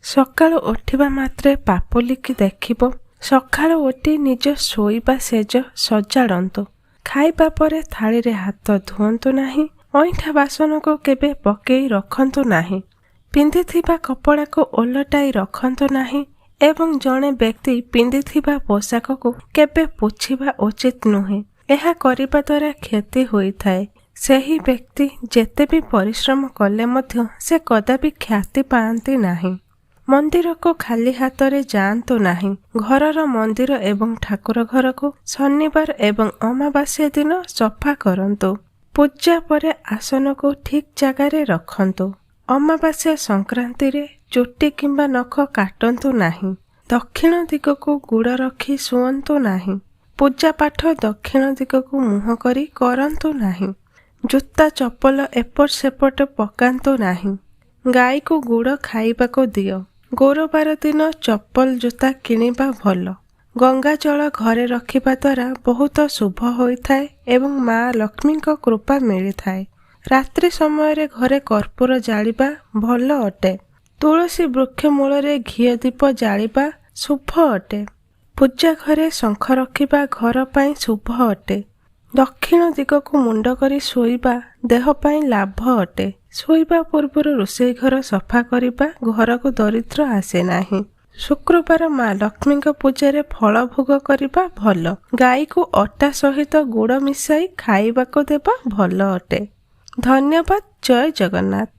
ସକାଳୁ ଉଠିବା ମାତ୍ରେ ପାପୁଲିକି ଦେଖିବ। ସକାଳୁ ଉଠି ନିଜ ଶୋଇବା ସେଜ ସଜାଡ଼ନ୍ତୁ। ଖାଇବା ପରେ ଥାଳିରେ ହାତ ଧୁଅନ୍ତୁ ନାହିଁ। ଅଇଁଠା ବାସନକୁ କେବେ ପକେଇ ରଖନ୍ତୁ ନାହିଁ। ପିନ୍ଧିଥିବା କପଡ଼ାକୁ ଓଲଟାଇ ରଖନ୍ତୁ ନାହିଁ ଏବଂ ଜଣେ ବ୍ୟକ୍ତି ପିନ୍ଧିଥିବା ପୋଷାକକୁ କେବେ ପୋଛିବା ଉଚିତ ନୁହେଁ। ଏହା କରିବା ଦ୍ୱାରା କ୍ଷତି ହୋଇଥାଏ। ସେହି ବ୍ୟକ୍ତି ଯେତେ ବି ପରିଶ୍ରମ କଲେ ମଧ୍ୟ ସେ କଦାପି ଖ୍ୟାତି ପାଆନ୍ତି ନାହିଁ। ମନ୍ଦିରକୁ ଖାଲି ହାତରେ ଯାଆନ୍ତୁ ନାହିଁ। ଘରର ମନ୍ଦିର ଏବଂ ଠାକୁର ଘରକୁ ଶନିବାର ଏବଂ ଅମାବାସ୍ୟା ଦିନ ସଫା କରନ୍ତୁ। ପୂଜା ପରେ ଆସନକୁ ଠିକ୍ ଜାଗାରେ ରଖନ୍ତୁ। ଅମାବାସ୍ୟା ସଂକ୍ରାନ୍ତିରେ ଚୁଟି କିମ୍ବା ନଖ କାଟନ୍ତୁ ନାହିଁ। ଦକ୍ଷିଣ ଦିଗକୁ ଗୁଡ଼ ରଖି ଶୁଅନ୍ତୁ ନାହିଁ। ପୂଜା ପାଠ ଦକ୍ଷିଣ ଦିଗକୁ ମୁହଁ କରି କରନ୍ତୁ ନାହିଁ। ଜୋତା ଚପଲ ଏପଟ ସେପଟ ପକାନ୍ତୁ ନାହିଁ। ଗାଈକୁ ଗୁଡ଼ ଖାଇବାକୁ ଦିଅ। ଗୁରୁବାର ଦିନ ଚପଲ ଜୋତା କିଣିବା ଭଲ। ଗଙ୍ଗା ଜଳ ଘରେ ରଖିବା ଦ୍ୱାରା ବହୁତ ଶୁଭ ହୋଇଥାଏ ଏବଂ ମା ଲକ୍ଷ୍ମୀଙ୍କ କୃପା ମିଳିଥାଏ। ରାତ୍ରି ସମୟରେ ଘରେ କର୍ପୂର ଜାଳିବା ଭଲ ଅଟେ। ତୁଳସୀ ବୃକ୍ଷ ମୂଳରେ ଘିଅ ଦୀପ ଜାଳିବା ଶୁଭ ଅଟେ। ପୂଜା ଘରେ ଶଙ୍ଖ ରଖିବା ଘର ପାଇଁ ଶୁଭ ଅଟେ। ଦକ୍ଷିଣ ଦିଗକୁ ମୁଣ୍ଡ କରି ଶୋଇବା ଦେହ ପାଇଁ ଲାଭ ଅଟେ। ଶୋଇବା ପୂର୍ବରୁ ରୋଷେଇ ଘର ସଫା କରିବା ଘରକୁ ଦରିଦ୍ର ଆସେ ନାହିଁ। ଶୁକ୍ରବାର ମା ଲକ୍ଷ୍ମୀଙ୍କ ପୂଜାରେ ଫଳ ଭୋଗ କରିବା ଭଲ। ଗାଈକୁ ଅଟା ସହିତ ଗୁଡ଼ ମିଶାଇ ଖାଇବାକୁ ଦେବା ଭଲ ଅଟେ। ଧନ୍ୟବାଦ। ଜୟ ଜଗନ୍ନାଥ।